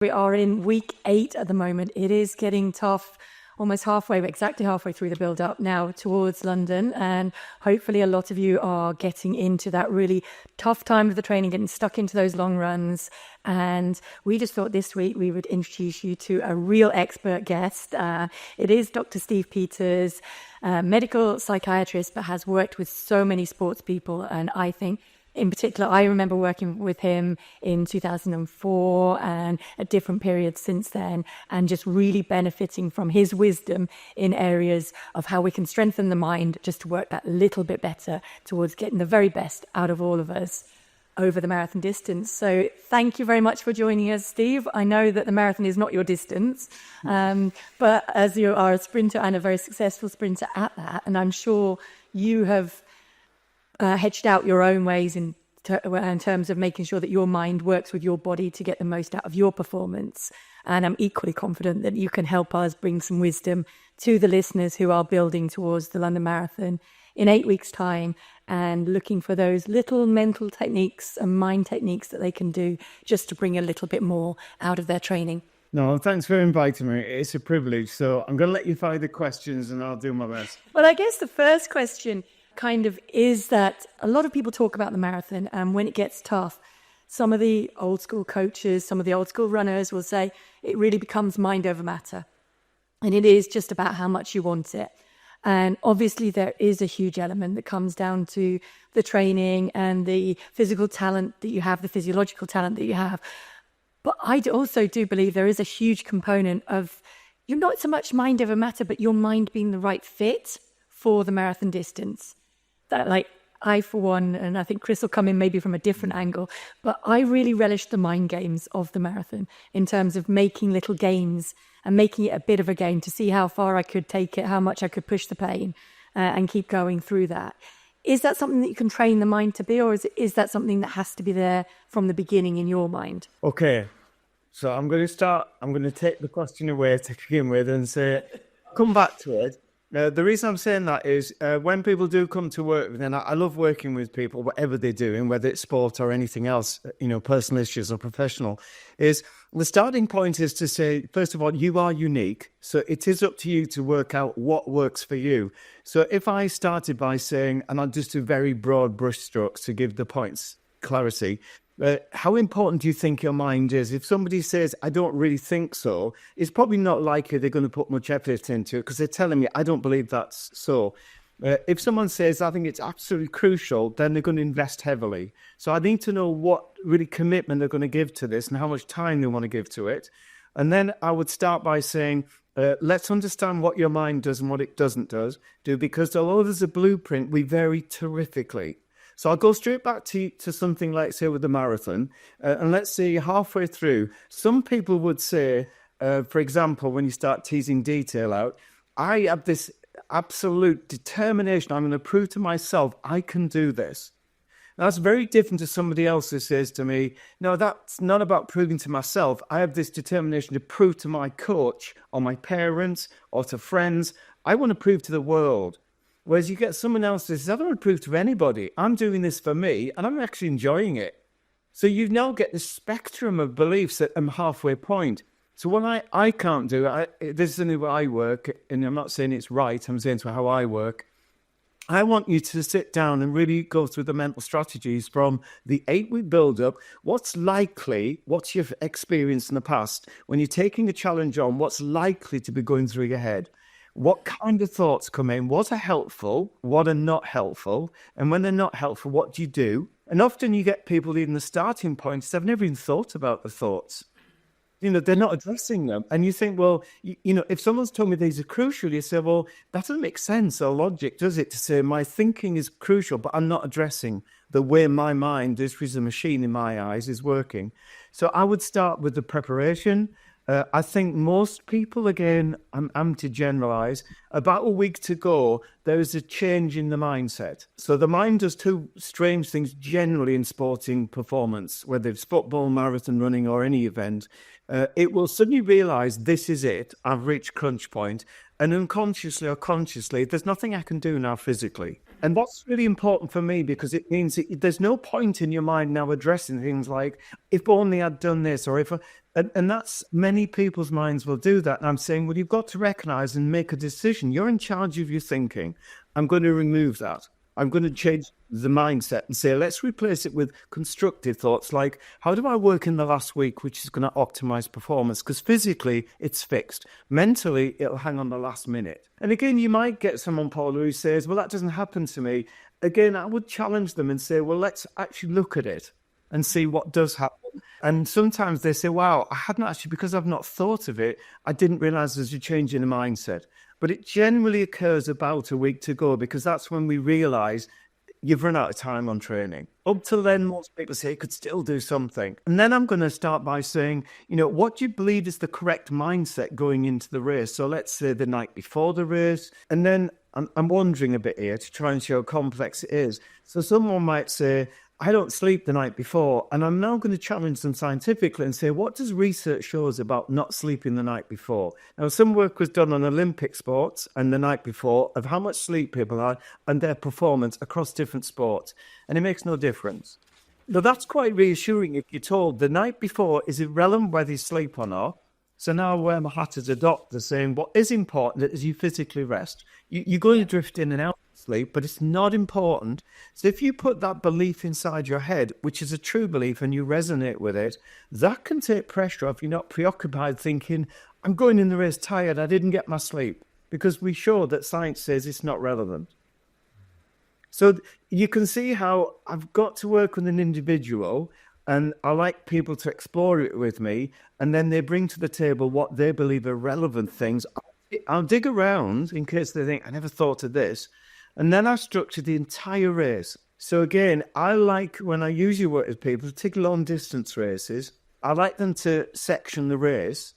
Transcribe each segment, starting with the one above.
We are in week 8 at the moment. It is getting tough, almost exactly halfway through the build-up now towards London. And hopefully a lot of you are getting into that really tough time of the training, getting stuck into those long runs. And we just thought this week we would introduce you to a real expert guest. It is Dr. Steve Peters, medical psychiatrist, but has worked with so many sports people. And I think in particular, I remember working with him in 2004 and at different periods since then, and just really benefiting from his wisdom in areas of how we can strengthen the mind just to work that little bit better towards getting the very best out of all of us over the marathon distance. So thank you very much for joining us, Steve. I know that the marathon is not your distance, but as you are a sprinter and a very successful sprinter at that, and I'm sure you have hedged out your own ways in terms of making sure that your mind works with your body to get the most out of your performance. And I'm equally confident that you can help us bring some wisdom to the listeners who are building towards the London Marathon in 8 weeks' time and looking for those little mental techniques and mind techniques that they can do just to bring a little bit more out of their training. No, thanks for inviting me. It's a privilege. So I'm going to let you fire the questions and I'll do my best. Well, I guess the first question kind of is that a lot of people talk about the marathon, and when it gets tough, some of the old school coaches, some of the old school runners will say it really becomes mind over matter. And it is just about how much you want it. And obviously there is a huge element that comes down to the training and the physical talent that you have, the physiological talent that you have. But I also do believe there is a huge component of you're not so much mind over matter, but your mind being the right fit for the marathon distance. That, like, I, for one, and I think Chris will come in maybe from a different angle, but I really relish the mind games of the marathon in terms of making little games and making it a bit of a game to see how far I could take it, how much I could push the pain and keep going through that. Is that something that you can train the mind to be, or is that something that has to be there from the beginning in your mind? Okay, so I'm going to take the question away to begin with and say, come back to it. The reason I'm saying that is when people do come to work, then I love working with people, whatever they're doing, whether it's sport or anything else, personal issues or professional, is the starting point is to say, first of all, you are unique. So it is up to you to work out what works for you. So if I started by saying, and I'll just do very broad brushstrokes to give the points clarity, how important do you think your mind is? If somebody says, I don't really think so, it's probably not likely they're going to put much effort into it because they're telling me, I don't believe that's so. If someone says, I think it's absolutely crucial, then they're going to invest heavily. So I need to know what really commitment they're going to give to this and how much time they want to give to it. And then I would start by saying, let's understand what your mind does and what it doesn't do, because although there's a blueprint, we vary terrifically. So I'll go straight back to something like, say, with the marathon. And let's say halfway through, some people would say, for example, when you start teasing detail out, I have this absolute determination. I'm going to prove to myself I can do this. Now, that's very different to somebody else who says to me, no, that's not about proving to myself. I have this determination to prove to my coach or my parents or to friends. I want to prove to the world. Whereas you get someone else that says, I don't want to prove to anybody. I'm doing this for me, and I'm actually enjoying it. So you now get this spectrum of beliefs at a halfway point. So what I can't do, this is only where I work, and I'm not saying it's right, I'm saying it's how I work. I want you to sit down and really go through the mental strategies from the 8-week build-up. What's you've experienced in the past, when you're taking a challenge on, what's likely to be going through your head? What kind of thoughts come in? What are helpful? What are not helpful? And when they're not helpful, what do you do? And often you get people in the starting points, they've never even thought about the thoughts. They're not addressing them. And you think, well, if someone's told me these are crucial, you say, well, that doesn't make sense or logic, does it? To say my thinking is crucial, but I'm not addressing the way my mind, this is a machine in my eyes, is working. So I would start with the preparation. I think most people, again, I'm to generalize, about a week to go, there is a change in the mindset. So the mind does two strange things generally in sporting performance, whether it's football, marathon, running, or any event. It will suddenly realize this is it. I've reached crunch point. And unconsciously or consciously, there's nothing I can do now physically. And that's really important for me because it means there's no point in your mind now addressing things like, if only I'd done this, or if... And that's many people's minds will do that. And I'm saying, well, you've got to recognize and make a decision. You're in charge of your thinking. I'm going to remove that. I'm going to change the mindset and say, let's replace it with constructive thoughts like, how do I work in the last week, which is going to optimize performance? Because physically, it's fixed. Mentally, it'll hang on the last minute. And again, you might get someone, Paula, who says, well, that doesn't happen to me. Again, I would challenge them and say, well, let's actually look at it and see what does happen. And sometimes they say, wow, I hadn't actually, because I've not thought of it, I didn't realize there's a change in the mindset. But it generally occurs about a week to go because that's when we realize you've run out of time on training. Up till then, most people say you could still do something. And then I'm going to start by saying, what do you believe is the correct mindset going into the race? So let's say the night before the race. And then I'm wandering a bit here to try and show how complex it is. So someone might say, I don't sleep the night before, and I'm now going to challenge them scientifically and say, what does research show us about not sleeping the night before? Now, some work was done on Olympic sports and the night before of how much sleep people had and their performance across different sports, and it makes no difference. Now, that's quite reassuring if you're told the night before is irrelevant whether you sleep or not. So now I wear my hat as a doctor saying what is important is you physically rest. You're going to drift in and out of sleep, but it's not important. So if you put that belief inside your head, which is a true belief, and you resonate with it, that can take pressure off. You're not preoccupied thinking, I'm going in the race tired, I didn't get my sleep. Because we show that science says it's not relevant. So you can see how I've got to work with an individual, and I like people to explore it with me, and then they bring to the table what they believe are relevant things. I'll dig around in case they think, I never thought of this. And then I structure the entire race. So again, I like, when I usually work with people, particularly long distance races, I like them to section the race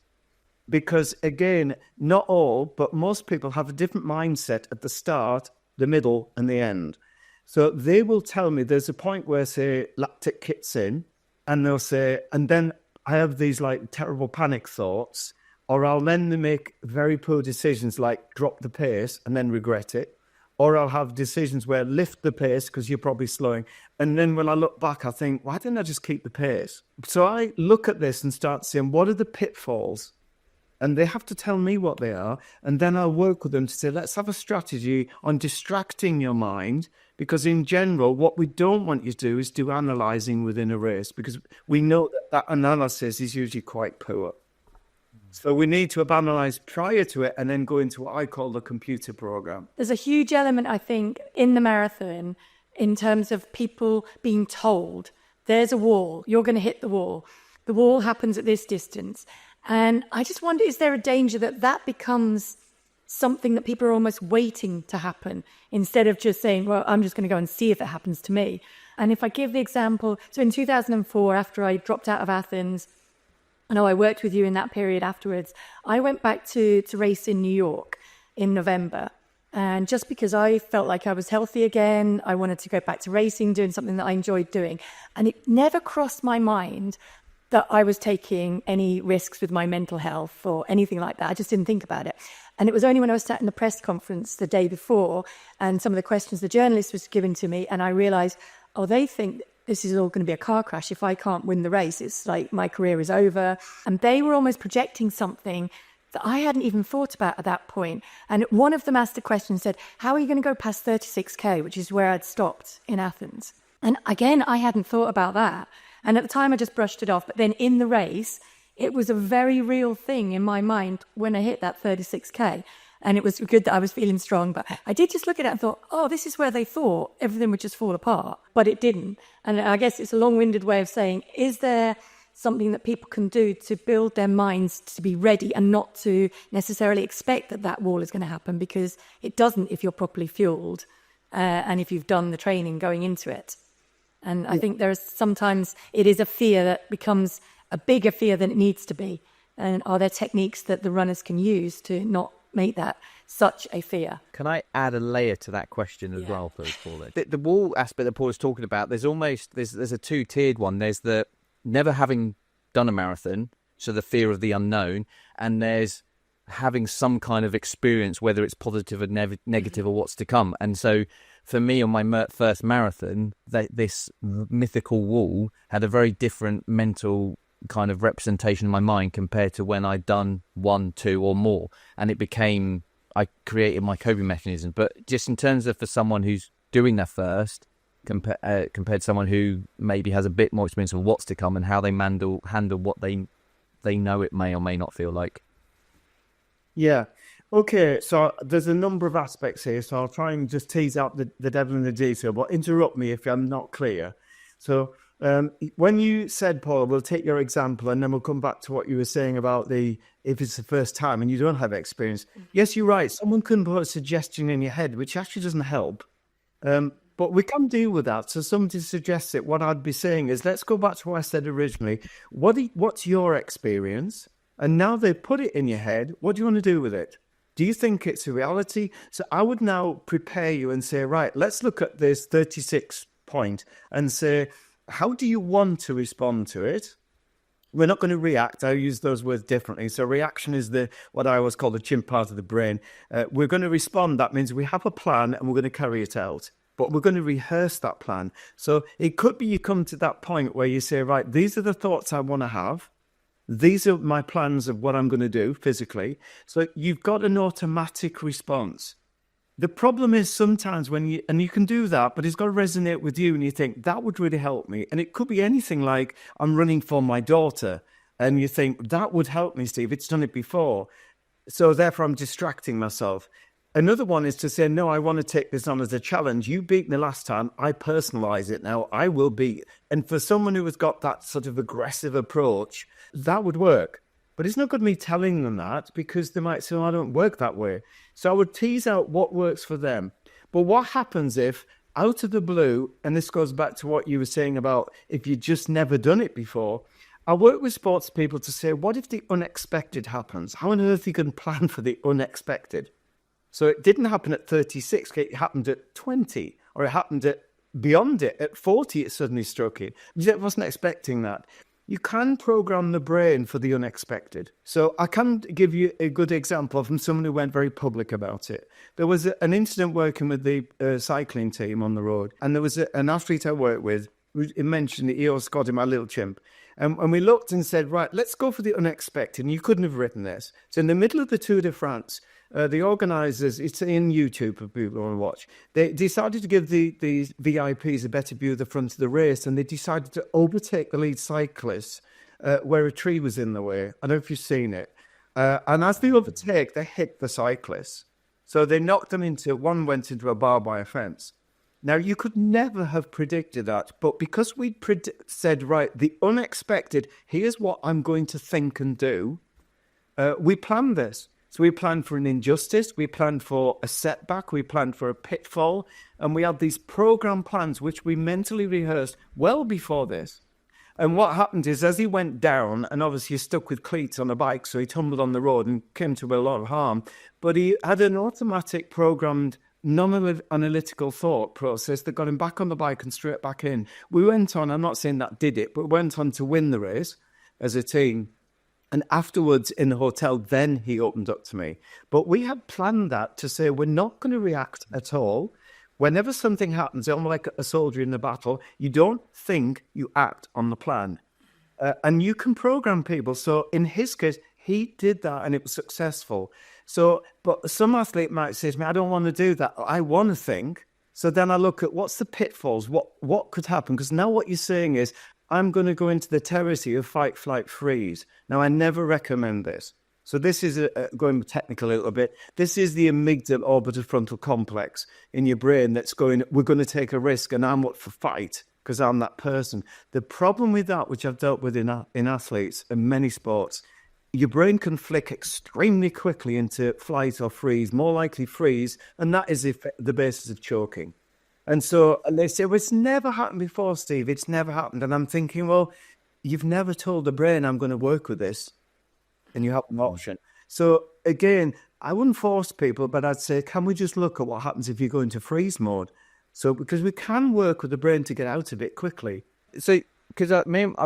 because, again, not all, but most people have a different mindset at the start, the middle, and the end. So they will tell me there's a point where, say, lactic kicks in, and they'll say, and then I have these like terrible panic thoughts, or I'll then make very poor decisions like drop the pace and then regret it. Or I'll have decisions where lift the pace because you're probably slowing. And then when I look back, I think, why didn't I just keep the pace? So I look at this and start saying, what are the pitfalls? And they have to tell me what they are. And then I'll work with them to say, let's have a strategy on distracting your mind. Because in general, what we don't want you to do is do analysing within a race. Because we know that analysis is usually quite poor. So we need to have analysed prior to it and then go into what I call the computer program. There's a huge element, I think, in the marathon in terms of people being told, there's a wall, you're going to hit the wall. The wall happens at this distance. And I just wonder, is there a danger that that becomes something that people are almost waiting to happen instead of just saying, well, I'm just going to go and see if it happens to me. And if I give the example, so in 2004, after I dropped out of Athens, I know I worked with you in that period afterwards. I went back to race in New York in November. And just because I felt like I was healthy again, I wanted to go back to racing, doing something that I enjoyed doing. And it never crossed my mind that I was taking any risks with my mental health or anything like that. I just didn't think about it. And it was only when I was sat in the press conference the day before and some of the questions the journalist was giving to me, and I realised, oh, they think this is all going to be a car crash. If I can't win the race, it's like my career is over. And they were almost projecting something that I hadn't even thought about at that point. And one of them asked the question, said, how are you going to go past 36K, which is where I'd stopped in Athens? And again, I hadn't thought about that. And at the time, I just brushed it off. But then in the race, it was a very real thing in my mind when I hit that 36K. And it was good that I was feeling strong. But I did just look at it and thought, oh, this is where they thought everything would just fall apart. But it didn't. And I guess it's a long-winded way of saying, is there something that people can do to build their minds to be ready and not to necessarily expect that that wall is going to happen? Because it doesn't if you're properly fueled and if you've done the training going into it. And I think there's sometimes it is a fear that becomes a bigger fear than it needs to be. And are there techniques that the runners can use to not make that such a fear? Can I add a layer to that question as well, please, Paula? The wall aspect that Paula's talking about, there's a two-tiered one. There's the never having done a marathon, so the fear of the unknown, and there's having some kind of experience, whether it's positive or negative or what's to come. And so for me on my first marathon, this mythical wall had a very different mental kind of representation in my mind compared to when I'd done 1, 2 or more. And I created my coping mechanism. But just in terms of for someone who's doing their first, compared to someone who maybe has a bit more experience of what's to come and how they handle what they know it may or may not feel like. Yeah. Okay, so there's a number of aspects here, so I'll try and just tease out the devil in the detail, but interrupt me if I'm not clear. So when you said, Paula, we'll take your example and then we'll come back to what you were saying about if it's the first time and you don't have experience. Yes, you're right. Someone can put a suggestion in your head, which actually doesn't help. But we can deal with that. So somebody suggests it. What I'd be saying is, let's go back to what I said originally. What's your experience? And now they put it in your head. What do you want to do with it? Do you think it's a reality? So I would now prepare you and say, right, let's look at this 36 point and say, how do you want to respond to it? We're not going to react. I use those words differently. So reaction is what I always call the chimp part of the brain. We're going to respond. That means we have a plan and we're going to carry it out. But we're going to rehearse that plan. So it could be you come to that point where you say, right, these are the thoughts I want to have. These are my plans of what I'm going to do physically. So you've got an automatic response. The problem is sometimes and you can do that, but it's got to resonate with you and you think that would really help me. And it could be anything like I'm running for my daughter and you think that would help me, Steve. It's done it before. So therefore I'm distracting myself. Another one is to say, no, I want to take this on as a challenge. You beat me last time. I personalize it now. I will beat. And for someone who has got that sort of aggressive approach, that would work. But it's not good me telling them that because they might say, oh, I don't work that way. So I would tease out what works for them. But what happens if out of the blue, and this goes back to what you were saying about if you've just never done it before, I work with sports people to say, what if the unexpected happens? How on earth you can plan for the unexpected? So it didn't happen at 36, it happened at 20, or it happened beyond it. At 40, it suddenly struck you. I wasn't expecting that. You can program the brain for the unexpected. So I can give you a good example from someone who went very public about it. There was an incident working with the cycling team on the road, and there was an athlete I worked with who mentioned that he always called him my little chimp. And we looked and said, right, let's go for the unexpected. And you couldn't have written this. So in the middle of the Tour de France, the organisers, it's in YouTube for people who want to watch, they decided to give the VIPs a better view of the front of the race, and they decided to overtake the lead cyclists where a tree was in the way. I don't know if you've seen it. And as they overtake, they hit the cyclists. So they knocked them one went into a barbed wire fence. Now, you could never have predicted that, but because we said, right, the unexpected, here's what I'm going to think and do, we planned this. So we planned for an injustice, we planned for a setback, we planned for a pitfall, and we had these program plans which we mentally rehearsed well before this. And what happened is as he went down, and obviously he's stuck with cleats on a bike, so he tumbled on the road and came to a lot of harm, but he had an automatic programmed non-analytical thought process that got him back on the bike and straight back in. We went on, I'm not saying that did it, but went on to win the race as a team. And afterwards in the hotel, then he opened up to me. But we had planned that to say we're not going to react at all. Whenever something happens, almost like a soldier in the battle, you don't think, you act on the plan. And you can program people. So in his case, he did that and it was successful. So, but some athlete might say to me, I don't want to do that. I want to think. So then I look at what's the pitfalls, what could happen? Because now what you're saying is, I'm going to go into the territory of fight, flight, freeze. Now, I never recommend this. So this is, going technical a little bit, this is the amygdala orbitofrontal complex in your brain that's going, we're going to take a risk and I'm up for fight because I'm that person. The problem with that, which I've dealt with in athletes and many sports, your brain can flick extremely quickly into flight or freeze, more likely freeze, and that is the basis of choking. And so they say, well, it's never happened before, Steve. It's never happened. And I'm thinking, well, you've never told the brain I'm going to work with this. And you have an option. So again, I wouldn't force people, but I'd say, can we just look at what happens if you go into freeze mode? So because we can work with the brain to get out of it quickly. So because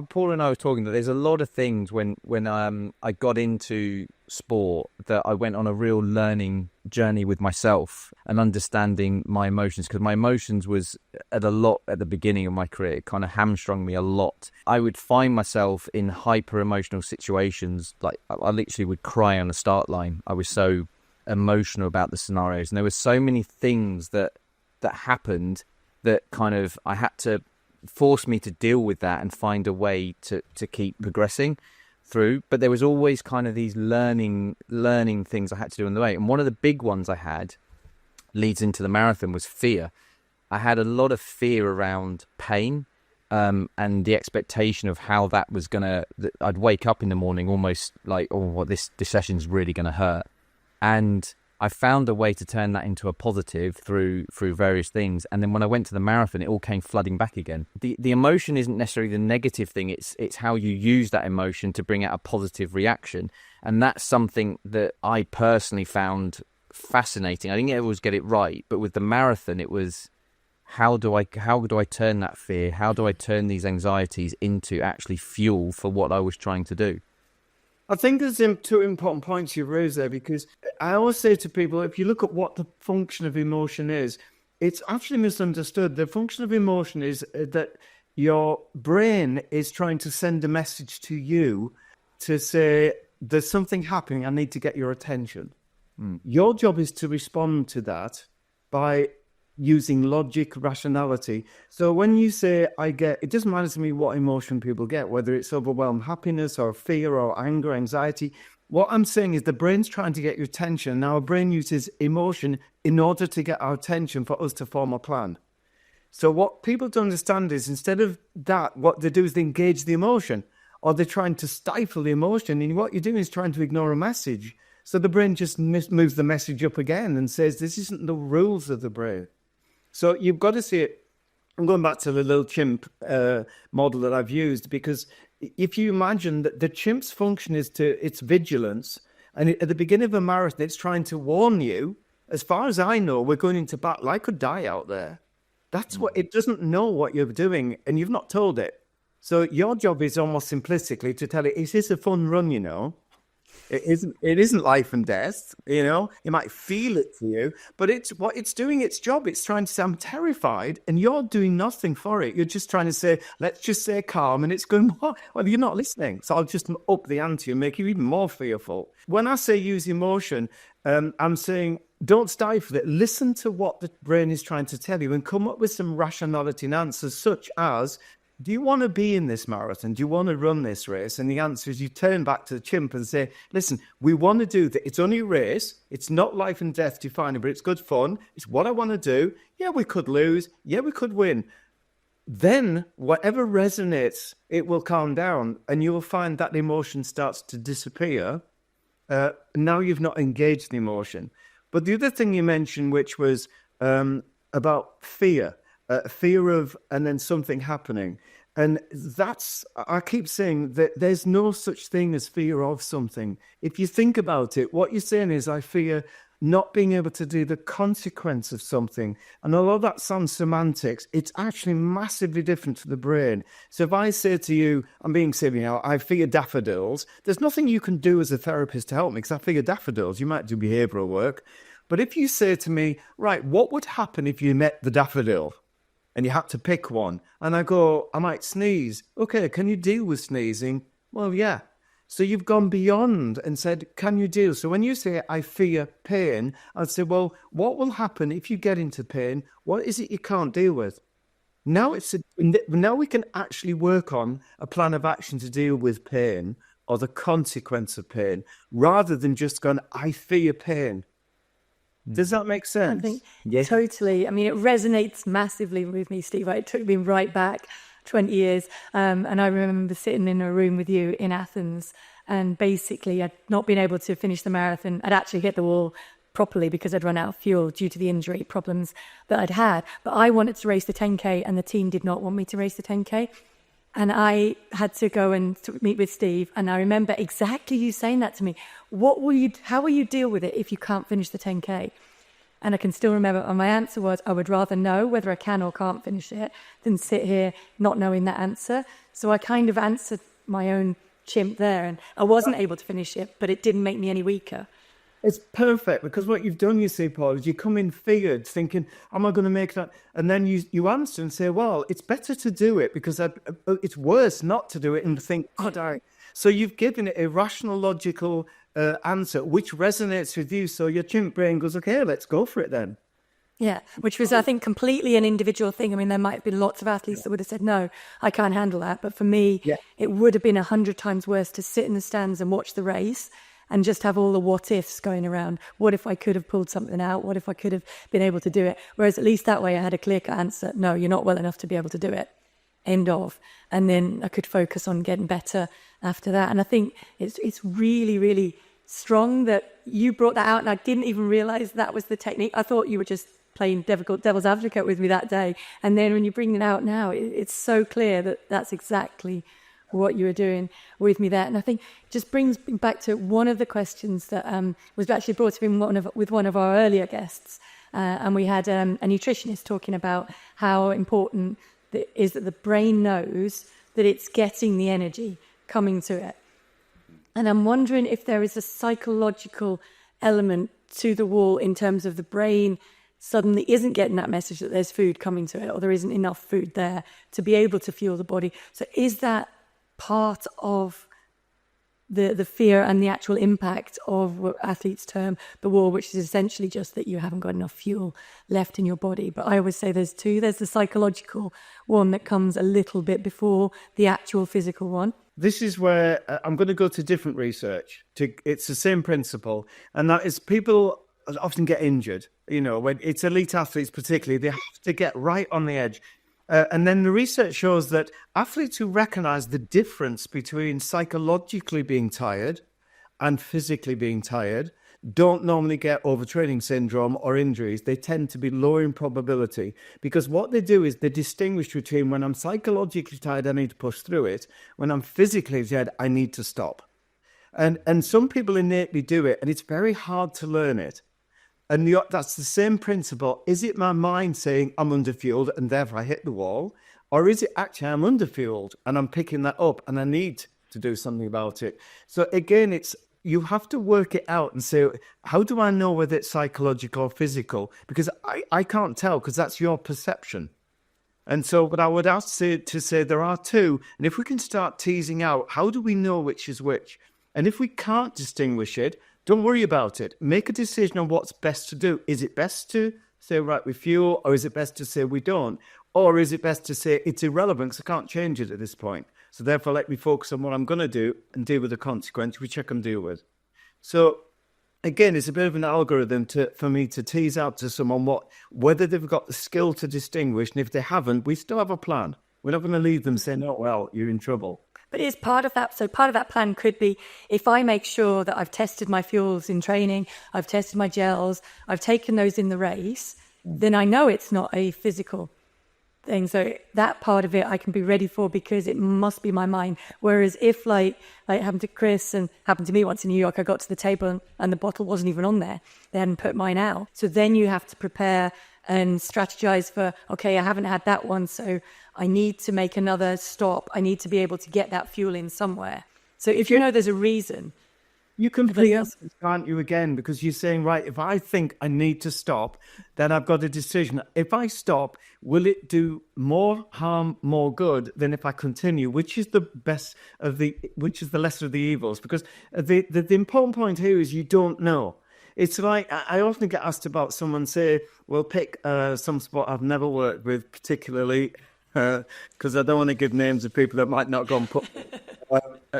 Paul and I were talking that there's a lot of things when I got into sport that I went on a real learning journey with myself and understanding my emotions, because my emotions was at the beginning of my career. It kind of hamstrung me a lot. I would find myself in hyper emotional situations, like I literally would cry on the start line. I was so emotional about the scenarios, and there were so many things that happened that kind of I had to force me to deal with that and find a way to keep progressing through. But there was always kind of these learning things I had to do on the way. And one of the big ones I had leads into the marathon was fear. I had a lot of fear around pain, and the expectation of how that was I'd wake up in the morning almost like, oh, well, this session's really going to hurt. And I found a way to turn that into a positive through various things. And then when I went to the marathon, it all came flooding back again. The emotion isn't necessarily the negative thing. It's how you use that emotion to bring out a positive reaction. And that's something that I personally found fascinating. I didn't always get it right, but with the marathon, it was how do I turn that fear? How do I turn these anxieties into actually fuel for what I was trying to do? I think there's two important points you raised there, because I always say to people, if you look at what the function of emotion is, it's actually misunderstood. The function of emotion is that your brain is trying to send a message to you to say, there's something happening, I need to get your attention. Your job is to respond to that by using logic, rationality. So when you say, it doesn't matter to me what emotion people get, whether it's overwhelmed happiness or fear or anger, anxiety. What I'm saying is the brain's trying to get your attention. Now, our brain uses emotion in order to get our attention for us to form a plan. So what people don't understand is, instead of that, what they do is they engage the emotion, or they're trying to stifle the emotion. And what you're doing is trying to ignore a message. So the brain just moves the message up again and says, this isn't the rules of the brain. So you've got to see it. I'm going back to the little chimp model that I've used, because if you imagine that the chimp's function is its vigilance, and at the beginning of a marathon, it's trying to warn you, as far as I know, we're going into battle. I could die out there. That's what it doesn't know what you're doing, and you've not told it. So your job is almost simplistically to tell it, is this a fun run, you know? It isn't life and death, you know. You might feel it for you, but it's doing its job. It's trying to say, I'm terrified, and you're doing nothing for it. You're just trying to say, let's just say calm, and it's going, well, you're not listening. So I'll just up the ante and make you even more fearful. When I say use emotion, I'm saying don't stifle it. Listen to what the brain is trying to tell you and come up with some rationality and answers, such as, do you want to be in this marathon? Do you want to run this race? And the answer is, you turn back to the chimp and say, listen, we want to do that. It's only a race. It's not life and death defining, but it's good fun. It's what I want to do. Yeah, we could lose. Yeah, we could win. Then whatever resonates, it will calm down, and you will find that emotion starts to disappear. Now you've not engaged the emotion. But the other thing you mentioned, which was about fear of, and then something happening. And I keep saying that there's no such thing as fear of something. If you think about it, what you're saying is, I fear not being able to do the consequence of something. And although that sounds semantics, it's actually massively different for the brain. So if I say to you, I'm being silly now, I fear daffodils, there's nothing you can do as a therapist to help me, because I fear daffodils. You might do behavioral work. But if you say to me, right, what would happen if you met the daffodil? And you had to pick one. And I go, I might sneeze. Okay, can you deal with sneezing? Well, yeah. So you've gone beyond and said, can you deal? So when you say, I fear pain, I'd say, well, what will happen if you get into pain? What is it you can't deal with? Now we can actually work on a plan of action to deal with pain, or the consequence of pain, rather than just going, I fear pain. Does that make sense? I think totally. I mean, it resonates massively with me, Steve. It took me right back 20 years. And I remember sitting in a room with you in Athens, and basically I'd not been able to finish the marathon. I'd actually hit the wall properly because I'd run out of fuel due to the injury problems that I'd had. But I wanted to race the 10K, and the team did not want me to race the 10K. And I had to go and meet with Steve. And I remember exactly you saying that to me. How will you deal with it if you can't finish the 10K? And I can still remember, and my answer was, I would rather know whether I can or can't finish it than sit here not knowing that answer. So I kind of answered my own chimp there, and I wasn't able to finish it, but it didn't make me any weaker. It's perfect, because what you've done, you see, Paul, is you come in figured thinking, am I going to make that? And then you answer and say, well, it's better to do it because it's worse not to do it and think, God, So you've given it a rational, logical answer, which resonates with you. So your chimp brain goes, okay, let's go for it then. Yeah, which was, I think, completely an individual thing. I mean, there might have been lots of athletes that would have said, no, I can't handle that. But for me, it would have been 100 times worse to sit in the stands and watch the race and just have all the what ifs going around. What if I could have pulled something out? What if I could have been able to do it? Whereas at least that way I had a clear-cut answer. No, you're not well enough to be able to do it. End of. And then I could focus on getting better after that. And I think it's really, really strong that you brought that out, and I didn't even realize that was the technique. I thought you were just playing devil's advocate with me that day. And then when you bring it out now, it's so clear that that's exactly what you were doing with me there. And I think it just brings me back to one of the questions that was actually brought up in with one of our earlier guests. And we had a nutritionist talking about how important it is that the brain knows that it's getting the energy coming to it. And I'm wondering if there is a psychological element to the wall in terms of the brain suddenly isn't getting that message that there's food coming to it, or there isn't enough food there to be able to fuel the body. So is that part of the fear and the actual impact of what athletes term the wall, which is essentially just that you haven't got enough fuel left in your body? But I always say there's two. There's the psychological one that comes a little bit before the actual physical one. This is where I'm going to go to different research. It's the same principle, and that is people often get injured. You know, when it's elite athletes particularly, they have to get right on the edge. And then the research shows that athletes who recognize the difference between psychologically being tired and physically being tired don't normally get overtraining syndrome or injuries. They tend to be lower in probability, because what they do is they distinguish between when I'm psychologically tired, I need to push through it. When I'm physically tired, I need to stop. And some people innately do it, and it's very hard to learn it. And that's the same principle. Is it my mind saying I'm underfueled and therefore I hit the wall? Or is it actually I'm underfueled and I'm picking that up and I need to do something about it? So again, you have to work it out and say, how do I know whether it's psychological or physical? Because I can't tell, because that's your perception. And so what I would ask to say there are two. And if we can start teasing out, how do we know which is which? And if we can't distinguish it, don't worry about it. Make a decision on what's best to do. Is it best to say, right, we fuel, or is it best to say we don't? Or is it best to say it's irrelevant because I can't change it at this point? So therefore, let me focus on what I'm going to do and deal with the consequence, which I can deal with. So again, it's a bit of an algorithm for me to tease out to someone whether they've got the skill to distinguish. And if they haven't, we still have a plan. We're not going to leave them saying, oh, well, you're in trouble. But it's part of that. So part of that plan could be, if I make sure that I've tested my fuels in training, I've tested my gels, I've taken those in the race, then I know it's not a physical thing. So that part of it I can be ready for, because it must be my mind. Whereas if like happened to Chris and happened to me once in New York, I got to the table and the bottle wasn't even on there. They hadn't put mine out. So then you have to prepare and strategize for, okay, I haven't had that one, so I need to make another stop. I need to be able to get that fuel in somewhere. So if you know there's a reason. You can pre-answer, can't you, again? Because you're saying, right, if I think I need to stop, then I've got a decision. If I stop, will it do more harm, more good than if I continue? Which is the lesser of the evils? Because the important point here is you don't know. It's like, I often get asked about someone say, well, pick some sport I've never worked with particularly, because I don't want to give names of people that might not go and put,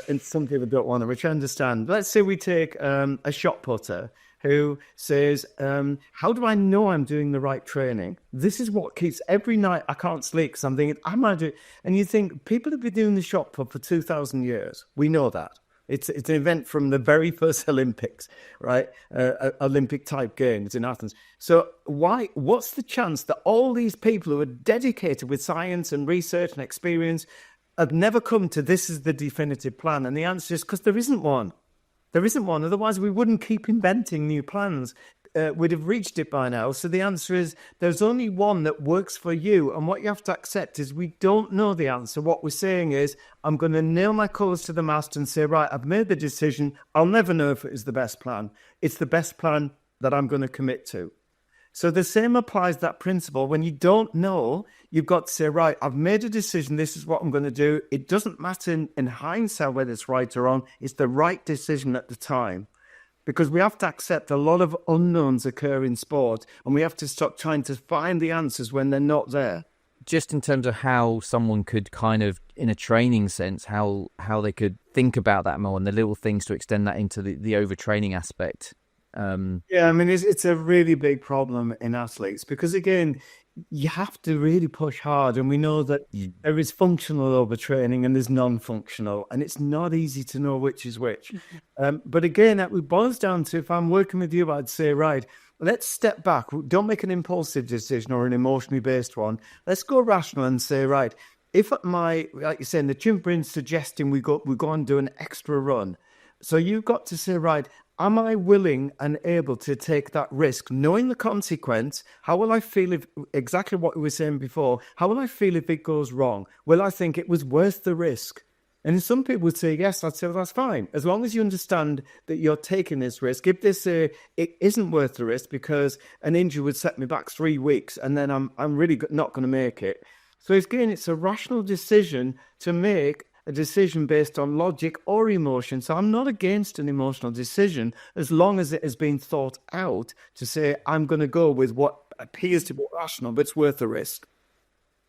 and some people don't want to, which I understand. Let's say we take a shot putter who says, how do I know I'm doing the right training? This is what keeps, every night I can't sleep because I'm thinking, am I doing, and you think, people have been doing the shot put for 2,000 years. We know that. It's an event from the very first Olympics, right? Olympic type games in Athens. So what's the chance that all these people who are dedicated with science and research and experience have never come to this is the definitive plan? And the answer is because there isn't one. There isn't one. Otherwise, we wouldn't keep inventing new plans. we'd have reached it by now. So the answer is there's only one that works for you. And what you have to accept is we don't know the answer. What we're saying is I'm going to nail my colours to the mast and say, right, I've made the decision. I'll never know if it is the best plan. It's the best plan that I'm going to commit to. So the same applies, that principle. When you don't know, you've got to say, right, I've made a decision. This is what I'm going to do. It doesn't matter in hindsight whether it's right or wrong. It's the right decision at the time. Because we have to accept a lot of unknowns occur in sport, and we have to stop trying to find the answers when they're not there. Just in terms of how someone could kind of, in a training sense, how they could think about that more and the little things to extend that into the overtraining aspect. Yeah, I mean, it's a really big problem in athletes because, again, you have to really push hard. And we know that there is functional overtraining and there's non-functional, and it's not easy to know which is which. But again, it boils down to, if I'm working with you, I'd say, right, let's step back. Don't make an impulsive decision or an emotionally based one. Let's go rational and say, right, if like you're saying, the chimp brain's suggesting we go and do an extra run. So you've got to say, right, am I willing and able to take that risk, knowing the consequence? How will I feel if, exactly what we were saying before, how will I feel if it goes wrong? Will I think it was worth the risk? And some people would say, yes, I'd say, well, that's fine. As long as you understand that you're taking this risk. If they say it isn't worth the risk because an injury would set me back 3 weeks and then I'm really not going to make it. So again, it's a rational decision to make, a decision based on logic or emotion. So I'm not against an emotional decision as long as it has been thought out to say, I'm going to go with what appears to be rational, but it's worth the risk.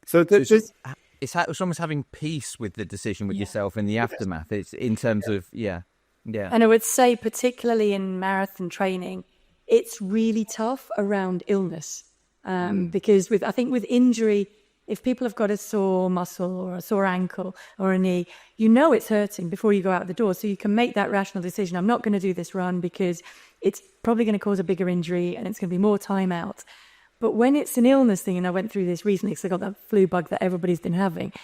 So it's almost having peace with the decision with yourself in the aftermath. It's in terms of, yeah. And I would say, particularly in marathon training, it's really tough around illness. Because I think with injury, if people have got a sore muscle or a sore ankle or a knee, you know it's hurting before you go out the door. So you can make that rational decision. I'm not going to do this run because it's probably going to cause a bigger injury and it's going to be more time out. But when it's an illness thing, and I went through this recently because I got that flu bug that everybody's been having,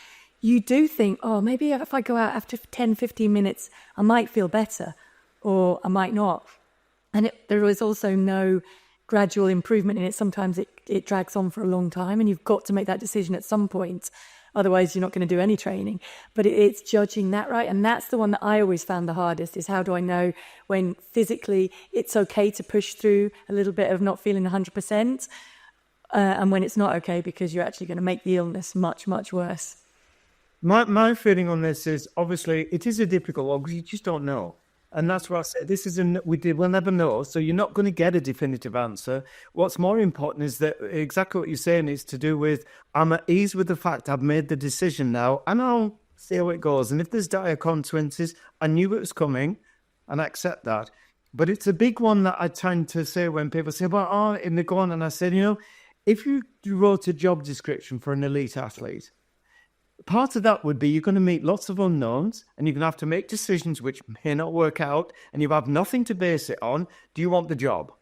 you do think, oh, maybe if I go out after 10, 15 minutes, I might feel better or I might not. And there is also no gradual improvement in it. Sometimes it drags on for a long time and you've got to make that decision at some point. Otherwise, you're not going to do any training. But it's judging that, right? And that's the one that I always found the hardest, is how do I know when physically it's okay to push through a little bit of not feeling 100%, and when it's not okay because you're actually going to make the illness much, much worse. My feeling on this is, obviously, it is a difficult one because you just don't know. And that's what I said. We'll never know. So you're not going to get a definitive answer. What's more important is that exactly what you're saying is to do with, I'm at ease with the fact I've made the decision now and I'll see how it goes. And if there's dire consequences, I knew it was coming and I accept that. But it's a big one that I tend to say when people say, well, and they go on, and I said, if you wrote a job description for an elite athlete, part of that would be you're going to meet lots of unknowns and you're going to have to make decisions which may not work out and you have nothing to base it on. Do you want the job?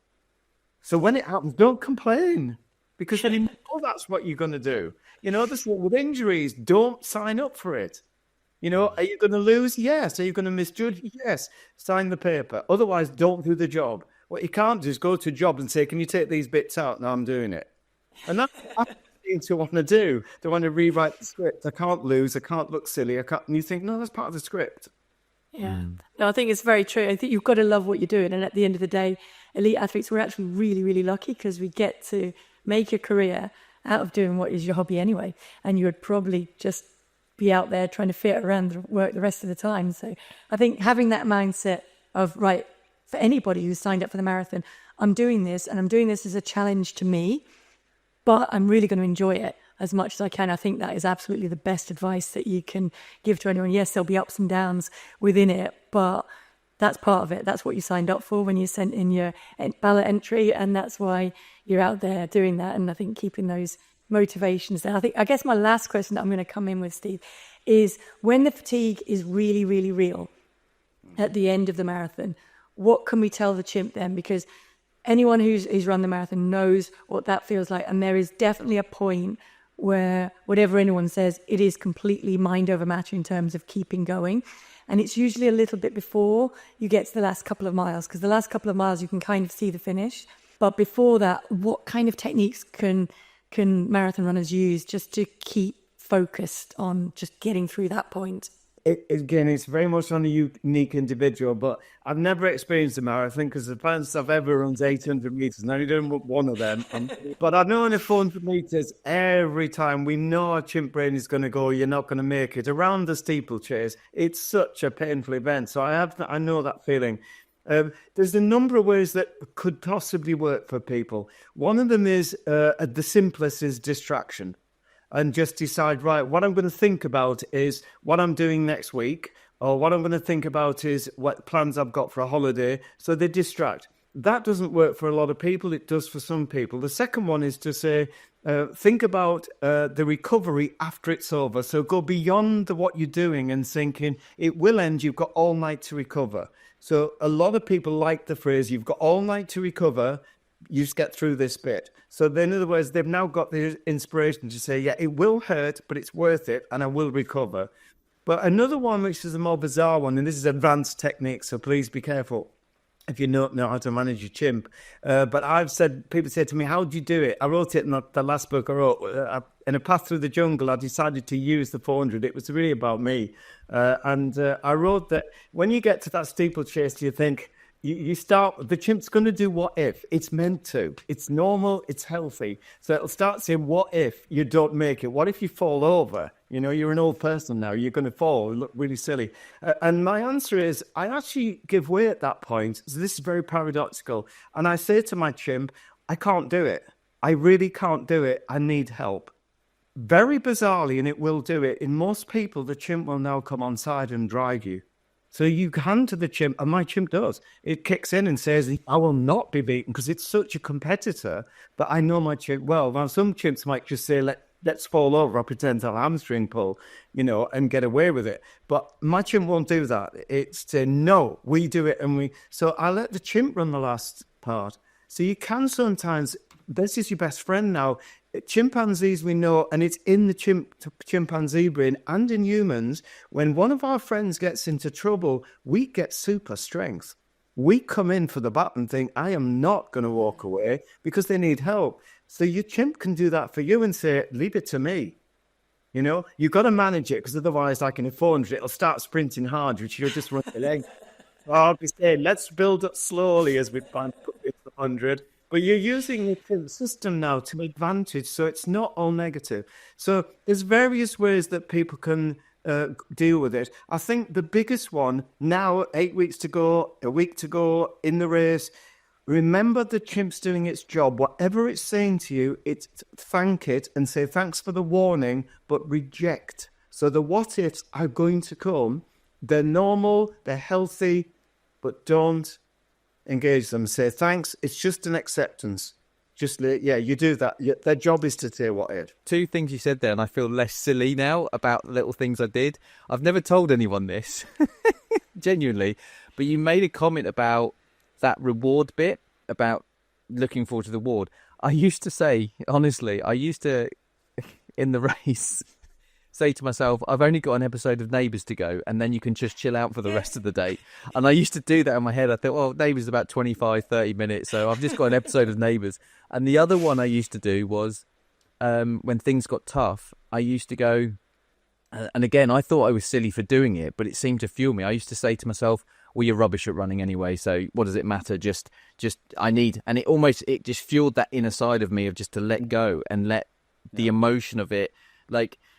So when it happens, don't complain because you know that's what you're going to do. This one with injuries, don't sign up for it. Are you going to lose? Yes. Are you going to misjudge? Yes. Sign the paper. Otherwise, don't do the job. What you can't do is go to a job and say, can you take these bits out? No, I'm doing it. And that's to want to do. They want to rewrite the script. I can't lose. I can't look silly. And you think, no, that's part of the script. Yeah. No, I think it's very true. I think you've got to love what you're doing. And at the end of the day, elite athletes, we're actually really, really lucky because we get to make a career out of doing what is your hobby anyway. And you would probably just be out there trying to fit around the work the rest of the time. So I think having that mindset of, right, for anybody who's signed up for the marathon, I'm doing this and I'm doing this as a challenge to me, but I'm really going to enjoy it as much as I can. I think that is absolutely the best advice that you can give to anyone. Yes, there'll be ups and downs within it, but that's part of it. That's what you signed up for when you sent in your ballot entry, and that's why you're out there doing that. And I think keeping those motivations there. I guess my last question that I'm going to come in with, Steve, is when the fatigue is really, really real at the end of the marathon, what can we tell the chimp then? Because anyone who's run the marathon knows what that feels like. And there is definitely a point where whatever anyone says, it is completely mind over matter in terms of keeping going. And it's usually a little bit before you get to the last couple of miles, because the last couple of miles you can kind of see the finish. But before that, what kind of techniques can marathon runners use just to keep focused on just getting through that point? Again, it's very much on a unique individual, but I've never experienced a marathon because the fastest I've ever run is 800 meters, and I only done one of them. But I know in the 400 meters, every time we know our chimp brain is going to go, you're not going to make it. Around the steeplechase, it's such a painful event. So I know that feeling. There's a number of ways that could possibly work for people. One of them is, the simplest is distraction. And just decide, right, what I'm going to think about is what I'm doing next week, or what I'm going to think about is what plans I've got for a holiday. So they distract. That doesn't work for a lot of people. It does for some people. The second one is to say, think about the recovery after it's over. So go beyond what you're doing and thinking it will end. You've got all night to recover. So a lot of people like the phrase, you've got all night to recover. You just get through this bit. So then, in other words, they've now got the inspiration to say, yeah, it will hurt, but it's worth it, and I will recover. But another one, which is a more bizarre one, and this is advanced technique, so please be careful if you don't know how to manage your chimp. But people say to me, how do you do it? I wrote it in the last book I wrote. In A Path Through the Jungle, I decided to use the 400. It was really about me. And I wrote that when you get to that steeplechase, you think, you start, the chimp's going to do what if. It's meant to. It's normal. It's healthy. So it'll start saying, what if you don't make it? What if you fall over? You know, you're an old person now. You're going to fall. You look really silly. And my answer is, I actually give way at that point. So this is very paradoxical. And I say to my chimp, I can't do it. I really can't do it. I need help. Very bizarrely, and it will do it, in most people, the chimp will now come on side and drag you. So you hand to the chimp, and my chimp does. It kicks in and says, I will not be beaten, because it's such a competitor. But I know my chimp well. Now, some chimps might just say, let's fall over, I'll pretend to have a hamstring pull, you know, and get away with it. But my chimp won't do that. It's to, no, we do it. So I let the chimp run the last part. So you can sometimes, this is your best friend now. Chimpanzees, we know, and it's in the chimpanzee brain and in humans, when one of our friends gets into trouble, we get super strength. We come in for the bat and think, I am not going to walk away, because they need help. So your chimp can do that for you and say, leave it to me. You know, you've got to manage it, because otherwise, like in a 400, it'll start sprinting hard, which you'll just run your leg. I'll be saying, let's build up slowly as we find it 100. But you're using the system now to advantage, so it's not all negative. So there's various ways that people can deal with it. I think the biggest one now, 8 weeks to go, a week to go in the race, remember the chimp's doing its job. Whatever it's saying to you, it's thank it and say thanks for the warning, but reject. So the what ifs are going to come. They're normal, they're healthy, but don't engage them. Say thanks. It's just an acceptance. You do that. Their job is to say what if. Two things you said there, and I feel less silly now about little things I did. I've never told anyone this, genuinely, but you made a comment about that reward bit, about looking forward to the reward. I used to say, honestly, in the race, say to myself, I've only got an episode of Neighbours to go, and then you can just chill out for the rest of the day. And I used to do that in my head. I thought, well, Neighbours is about 25, 30 minutes, so I've just got an episode of Neighbours. And the other one I used to do was, when things got tough, I used to go, and again, I thought I was silly for doing it, but it seemed to fuel me. I used to say to myself, well, you're rubbish at running anyway, so what does it matter? And it just fueled that inner side of me of just to let go and let the emotion of it,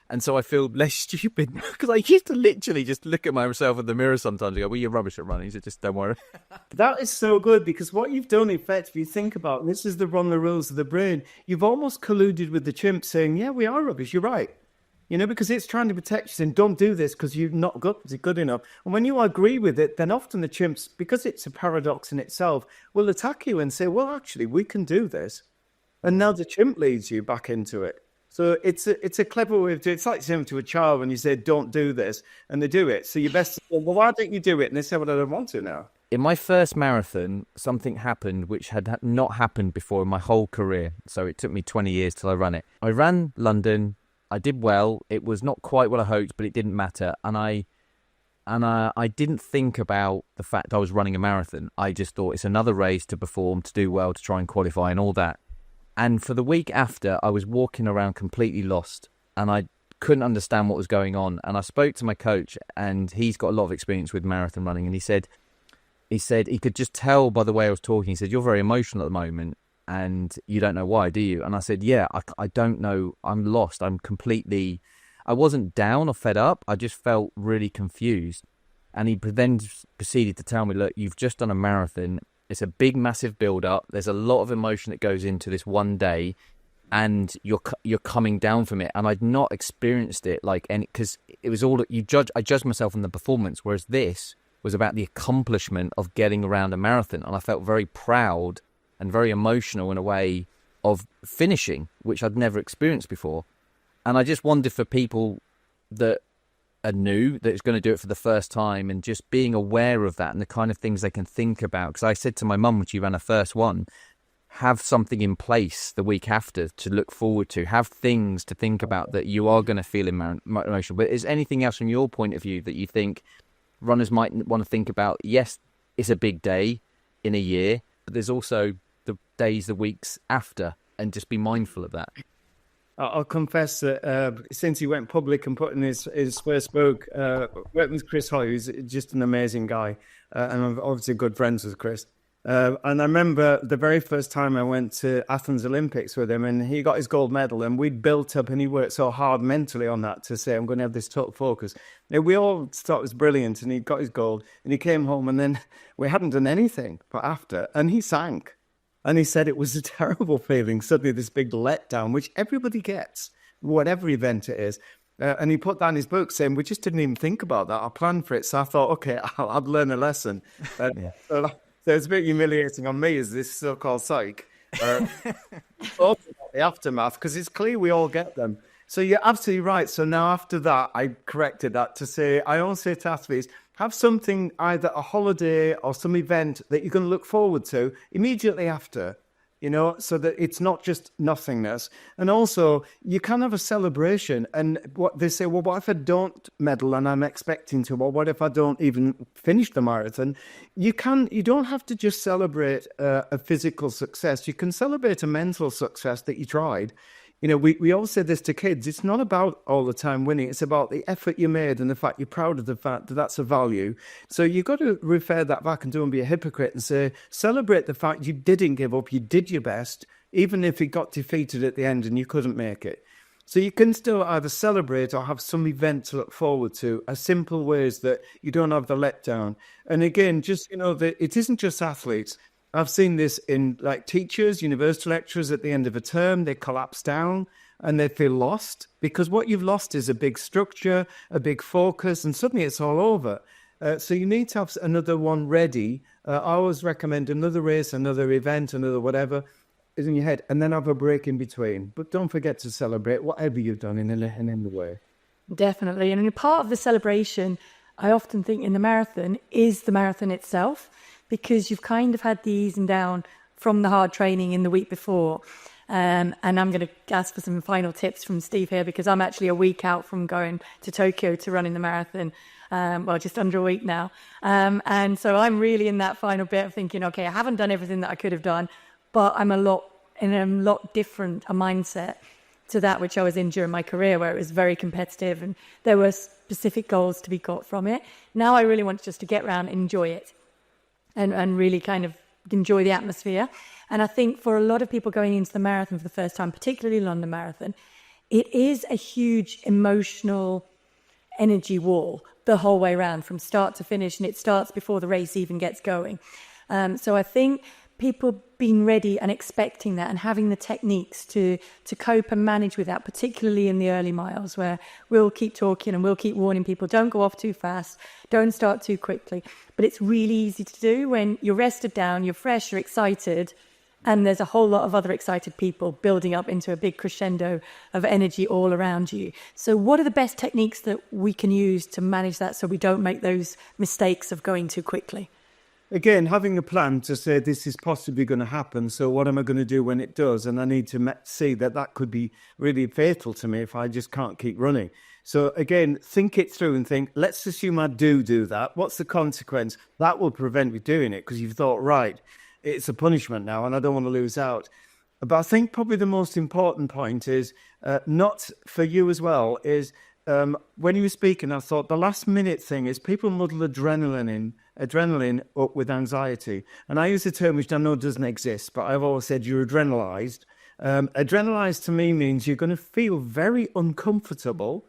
and so I feel less stupid, because I used to literally just look at myself in the mirror sometimes and go, well, you're rubbish at running, so just don't worry. That is so good, because what you've done, in fact, if you think about, and this is the rules of the brain, you've almost colluded with the chimp saying, yeah, we are rubbish, you're right. You know, because it's trying to protect you, saying, don't do this because you're not good enough. And when you agree with it, then often the chimps, because it's a paradox in itself, will attack you and say, well, actually, we can do this. And now the chimp leads you back into it. So it's a clever way of doing it. It's like saying to a child when you say, don't do this, and they do it. So you best say, well, why don't you do it? And they say, well, I don't want to now. In my first marathon, something happened which had not happened before in my whole career. So it took me 20 years till I ran it. I ran London. I did well. It was not quite what I hoped, but it didn't matter. And I And I didn't think about the fact I was running a marathon. I just thought it's another race to perform, to do well, to try and qualify and all that. And for the week after, I was walking around completely lost and I couldn't understand what was going on. And I spoke to my coach, and he's got a lot of experience with marathon running. And he said he could just tell by the way I was talking. He said, "You're very emotional at the moment and you don't know why, do you?" And I said, "Yeah, I don't know. I'm lost. I wasn't down or fed up. I just felt really confused." And he then proceeded to tell me, "Look, you've just done a marathon. It's a big, massive build-up. There's a lot of emotion that goes into this one day, and you're coming down from it." And I'd not experienced it because it was all I judged myself on the performance, whereas this was about the accomplishment of getting around a marathon, and I felt very proud and very emotional in a way of finishing, which I'd never experienced before. And I just wondered for people that are new, that is going to do it for the first time, and just being aware of that and the kind of things they can think about. Because I said to my mum when she ran her first one, have something in place the week after to look forward to. Have things to think about that you are going to feel emotional. But is anything else from your point of view that you think runners might want to think about? Yes, it's a big day in a year, but there's also the days, the weeks after, and just be mindful of that. I'll confess that since he went public and put in his first book, working with Chris Hoy, who's just an amazing guy, and I'm obviously good friends with Chris. And I remember the very first time I went to Athens Olympics with him, and he got his gold medal, and we'd built up, and he worked so hard mentally on that to say, I'm going to have this total focus. And we all thought it was brilliant, and he got his gold, and he came home, and then we hadn't done anything for after, and he sank. And he said it was a terrible feeling, suddenly this big letdown, which everybody gets, whatever event it is. And he put that in his book saying, we just didn't even think about that. I planned for it. So I thought, okay, I'd learn a lesson. Yeah. So it's a bit humiliating on me as this so-called psych. The aftermath, because it's clear we all get them. So you're absolutely right. So now after that, I corrected that to say, I always say to athletes, have something, either a holiday or some event that you can look forward to immediately after, so that it's not just nothingness. And also, you can have a celebration. And what they say, well, what if I don't medal and I'm expecting to? Well, what if I don't even finish the marathon? You don't have to just celebrate a physical success. You can celebrate a mental success that you tried. We all say this to kids. It's not about all the time winning. It's about the effort you made and the fact you're proud of the fact that that's a value. So you've got to refer that back and don't be a hypocrite and say, celebrate the fact you didn't give up. You did your best, even if you got defeated at the end and you couldn't make it. So you can still either celebrate or have some event to look forward to, as simple ways that you don't have the letdown. And again, just, it isn't just athletes. I've seen this in teachers, university lecturers at the end of a term. They collapse down and they feel lost because what you've lost is a big structure, a big focus, and suddenly it's all over. So you need to have another one ready. I always recommend another race, another event, another whatever is in your head, and then have a break in between. But don't forget to celebrate whatever you've done in the way. Definitely. And in part of the celebration, I often think in the marathon is the marathon itself, because you've kind of had the ease and down from the hard training in the week before. And I'm going to ask for some final tips from Steve here, because I'm actually a week out from going to Tokyo to running the marathon. Just under a week now. And so I'm really in that final bit of thinking, okay, I haven't done everything that I could have done, but I'm in a lot different a mindset to that which I was in during my career, where it was very competitive and there were specific goals to be got from it. Now I really want just to get around and enjoy it. And really kind of enjoy the atmosphere. And I think for a lot of people going into the marathon for the first time, particularly London Marathon, it is a huge emotional energy wall the whole way around from start to finish, and it starts before the race even gets going. So I think people being ready and expecting that and having the techniques to cope and manage with that, particularly in the early miles, where we'll keep talking and we'll keep warning people, don't go off too fast, don't start too quickly. But it's really easy to do when you're rested down, you're fresh, you're excited, and there's a whole lot of other excited people building up into a big crescendo of energy all around you. So what are the best techniques that we can use to manage that so we don't make those mistakes of going too quickly? Again, having a plan to say this is possibly going to happen, so what am I going to do when it does? And I need to see that could be really fatal to me if I just can't keep running. So again, think it through and think, let's assume I do that. What's the consequence? That will prevent me doing it because you've thought, right, it's a punishment now and I don't want to lose out. But I think probably the most important point is, not for you as well, is when you were speaking, I thought the last minute thing is people muddle adrenaline up with anxiety. And I use a term which I know doesn't exist, but I've always said you're adrenalized. Adrenalized to me means you're going to feel very uncomfortable,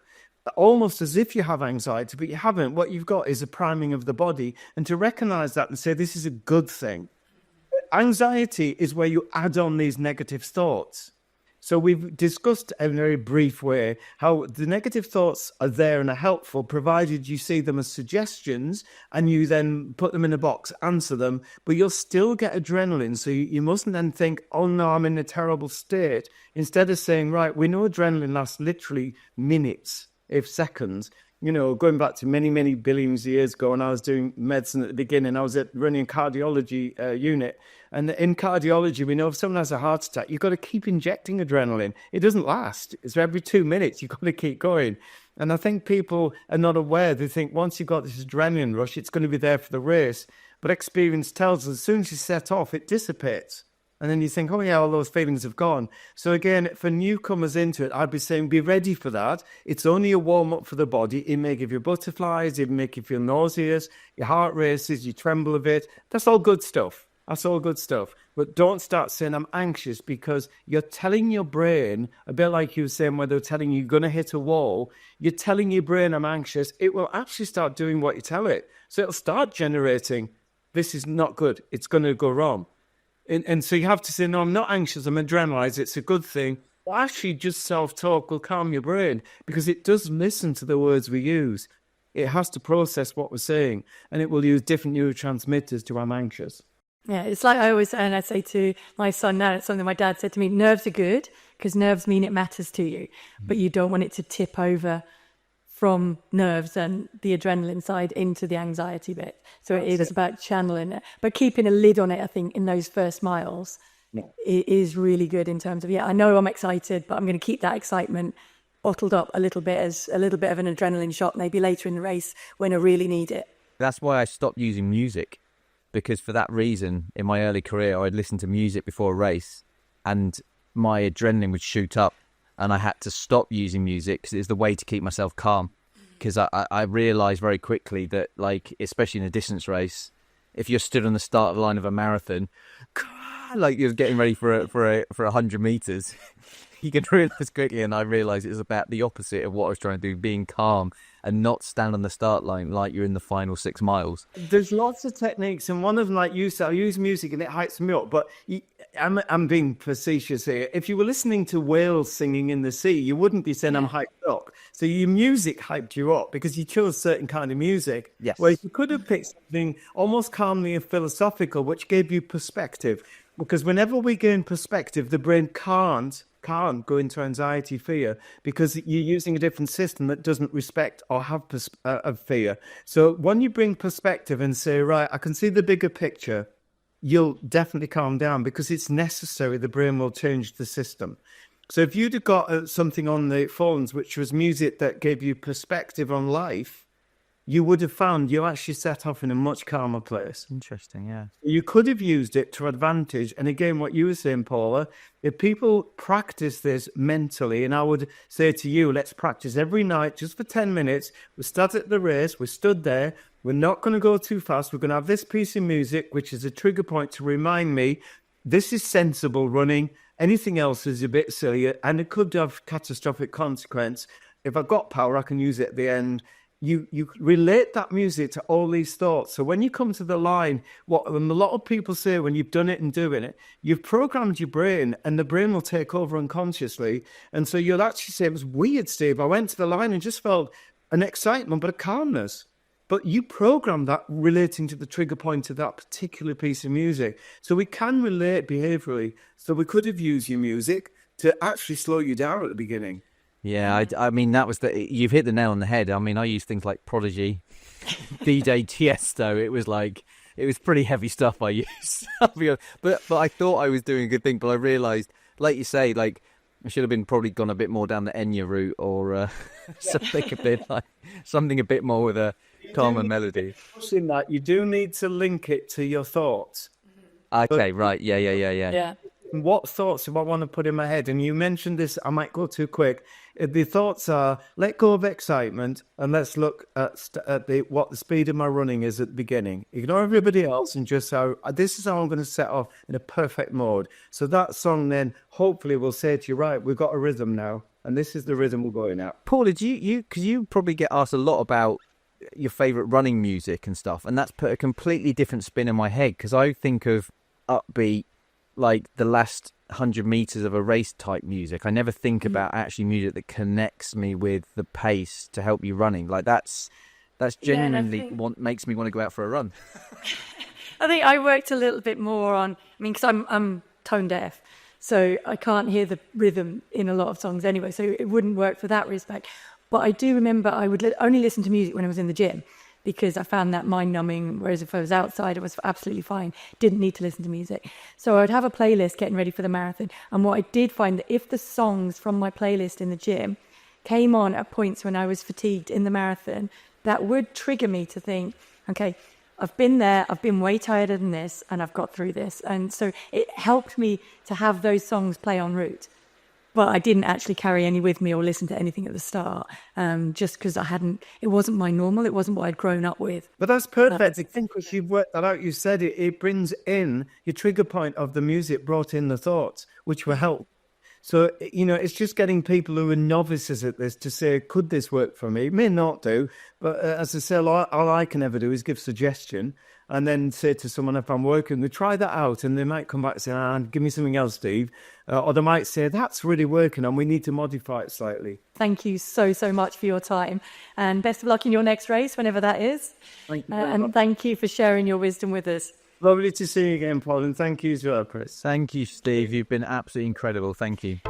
almost as if you have anxiety, but you haven't. What you've got is a priming of the body. And to recognize that and say, this is a good thing. Anxiety is where you add on these negative thoughts. So we've discussed in a very brief way how the negative thoughts are there and are helpful, provided you see them as suggestions and you then put them in a box, answer them, but you'll still get adrenaline. So you mustn't then think, oh no, I'm in a terrible state. Instead of saying, right, we know adrenaline lasts literally minutes, if seconds. You know, going back to many, many billions of years ago when I was doing medicine at the beginning, I was running a cardiology unit. And in cardiology, we know if someone has a heart attack, you've got to keep injecting adrenaline. It doesn't last. It's every 2 minutes, you've got to keep going. And I think people are not aware. They think once you've got this adrenaline rush, it's going to be there for the race. But experience tells us as soon as you set off, it dissipates. And then you think, oh yeah, all those feelings have gone. So again, for newcomers into it, I'd be saying, be ready for that. It's only a warm-up for the body. It may give you butterflies, it may make you feel nauseous, your heart races, you tremble a bit. That's all good stuff. That's all good stuff. But don't start saying, I'm anxious, because you're telling your brain, a bit like you were saying where they're telling you you're going to hit a wall, you're telling your brain I'm anxious, it will actually start doing what you tell it. So it'll start generating, this is not good, it's going to go wrong. And so you have to say, no, I'm not anxious, I'm adrenalized, it's a good thing. Well, actually, just self-talk will calm your brain, because it does listen to the words we use. It has to process what we're saying, and it will use different neurotransmitters to I'm anxious. Yeah, it's like I always say, and I say to my son now, it's something my dad said to me, nerves are good because nerves mean it matters to you, but you don't want it to tip over from nerves and the adrenaline side into the anxiety bit. So it is about channeling it, but keeping a lid on it, I think, in those first miles, it is really good in terms of, I know I'm excited, but I'm going to keep that excitement bottled up a little bit as a little bit of an adrenaline shot, maybe later in the race when I really need it. That's why I stopped using music, because for that reason, in my early career, I'd listen to music before a race and my adrenaline would shoot up. And I had to stop using music because it's the way to keep myself calm. Because I realised very quickly that, like, especially in a distance race, if you're stood on the start line of a marathon, like you're getting ready for 100 meters, you can realise quickly. And I realised it was about the opposite of what I was trying to do, being calm and not stand on the start line like you're in the final 6 miles. There's lots of techniques, and one of them, like you said, I use music and it hypes me up. But I'm being facetious here. If you were listening to whales singing in the sea, you wouldn't be saying I'm hyped up. So your music hyped you up because you chose certain kind of music. Yes. Whereas you could have picked something almost calmly and philosophical, which gave you perspective. Because whenever we gain perspective, the brain can't go into anxiety, fear, because you're using a different system that doesn't respect or have of fear. So when you bring perspective and say, right, I can see the bigger picture, you'll definitely calm down because it's necessary. The brain will change the system. So if you'd have got something on the phones, which was music that gave you perspective on life, you would have found you actually set off in a much calmer place. Interesting, yeah. You could have used it to advantage. And again, what you were saying, Paula, if people practice this mentally, and I would say to you, let's practice every night just for 10 minutes. We start at the race, we stood there, we're not going to go too fast. We're going to have this piece of music, which is a trigger point to remind me, this is sensible running. Anything else is a bit silly, and it could have catastrophic consequence. If I've got power, I can use it at the end. You relate that music to all these thoughts. So when you come to the line, what a lot of people say when you've done it and doing it, you've programmed your brain and the brain will take over unconsciously. And so you'll actually say, it was weird, Steve. I went to the line and just felt an excitement, but a calmness. But you program that relating to the trigger point of that particular piece of music. So we can relate behaviorally. So we could have used your music to actually slow you down at the beginning. Yeah, I mean, you've hit the nail on the head. I mean, I use things like Prodigy, DJ Tiesto. It was pretty heavy stuff I used. But I thought I was doing a good thing, but I realised, like you say, like I should have been probably gone a bit more down the Enya route, or something a bit more with a calmer melody. In that, you do need to link it to your thoughts. Okay, right. Yeah. What thoughts do I want to put in my head? And you mentioned this, I might go too quick. The thoughts are, let go of excitement and let's look at what the speed of my running is at the beginning. Ignore everybody else and just this is how I'm going to set off in a perfect mode. So that song then hopefully will say to you, right, we've got a rhythm now, and this is the rhythm we're going at. Paula, because you probably get asked a lot about your favourite running music and stuff, and that's put a completely different spin in my head, because I think of upbeat, like the last 100 meters of a race type music. I never think about actually music that connects me with the pace to help you running. Like that's genuinely makes me want to go out for a run. I think I worked a little bit more on, because I'm tone deaf, so I can't hear the rhythm in a lot of songs anyway, so it wouldn't work for that respect. But I do remember I would only listen to music when I was in the gym, because I found that mind-numbing, whereas if I was outside, it was absolutely fine. Didn't need to listen to music. So I'd have a playlist getting ready for the marathon. And what I did find, that if the songs from my playlist in the gym came on at points when I was fatigued in the marathon, that would trigger me to think, okay, I've been there, I've been way tighter than this, and I've got through this. And so it helped me to have those songs play en route. But I didn't actually carry any with me or listen to anything at the start, just because it wasn't my normal, it wasn't what I'd grown up with. But that's perfect. I think because you've worked that out, you said it brings in your trigger point of the music, brought in the thoughts, which will help. So, it's just getting people who are novices at this to say, could this work for me? It may not do, but as I say, all I can ever do is give suggestion. And then say to someone, if I'm working, they try that out, and they might come back and say, give me something else, Steve. Or they might say, that's really working and we need to modify it slightly. Thank you so much for your time, and best of luck in your next race, whenever that is. Thank you and thank you for sharing your wisdom with us. Lovely to see you again, Paul, and thank you as well, Chris. Thank you, Steve. You've been absolutely incredible. Thank you.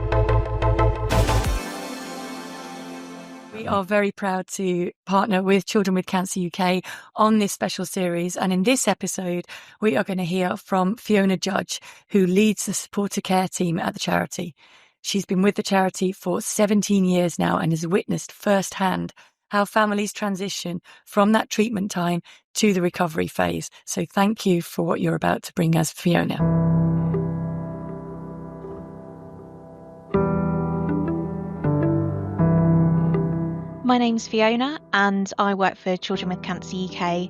We are very proud to partner with Children with Cancer UK on this special series. And in this episode, we are going to hear from Fiona Judge, who leads the supporter care team at the charity. She's been with the charity for 17 years now and has witnessed firsthand how families transition from that treatment time to the recovery phase. So thank you for what you're about to bring us, Fiona. My name's Fiona and I work for Children with Cancer UK.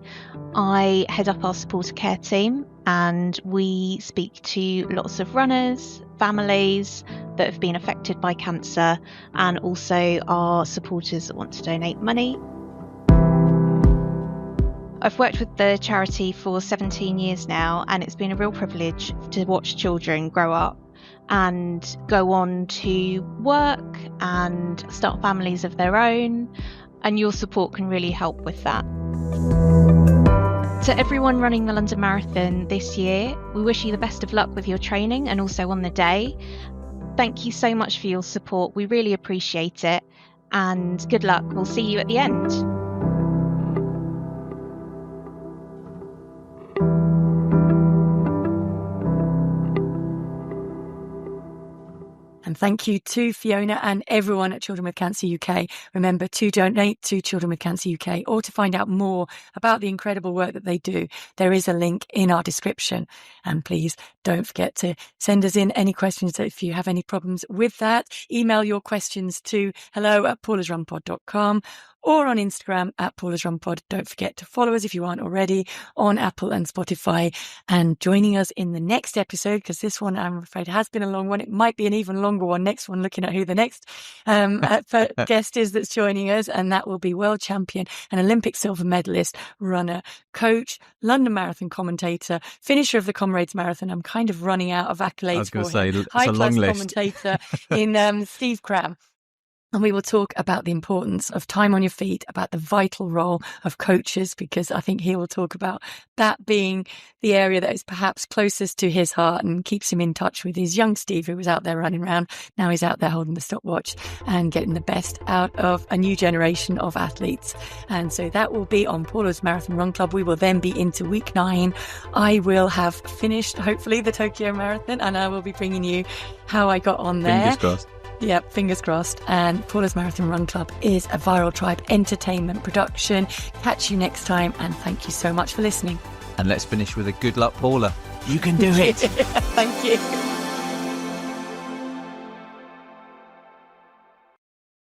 I head up our supporter care team and we speak to lots of runners, families that have been affected by cancer, and also our supporters that want to donate money. I've worked with the charity for 17 years now, and it's been a real privilege to watch children grow up and go on to work and start families of their own, and your support can really help with that. To everyone running the London Marathon this year, we wish you the best of luck with your training and also on the day. Thank you so much for your support, we really appreciate it, and good luck. We'll see you at the end. And thank you to Fiona and everyone at Children with Cancer UK. Remember to donate to Children with Cancer UK, or to find out more about the incredible work that they do. There is a link in our description. And please don't forget to send us in any questions. If you have any problems with that, email your questions to hello@paulasrunpod.com or on Instagram @paulasrunpod. Don't forget to follow us if you aren't already on Apple and Spotify. And joining us in the next episode, because this one, I'm afraid, has been a long one. It might be an even longer one next one, looking at who the next guest is that's joining us. And that will be world champion and Olympic silver medalist, runner, coach, London Marathon commentator, finisher of the Comrades Marathon. I'm kind of running out of accolades. I was going to say, it's high a long class list. Commentator in Steve Cram. And we will talk about the importance of time on your feet, about the vital role of coaches, because I think he will talk about that being the area that is perhaps closest to his heart and keeps him in touch with his young Steve, who was out there running around. Now he's out there holding the stopwatch and getting the best out of a new generation of athletes. And so that will be on Paula's Marathon Run Club. We will then be into week 9. I will have finished, hopefully, the Tokyo Marathon, and I will be bringing you how I got on there. Fingers crossed. Yep, fingers crossed. And Paula's Marathon Run Club is a Viral Tribe entertainment production. Catch you next time, and thank you so much for listening. And let's finish with a good luck, Paula. You can do it. Thank you.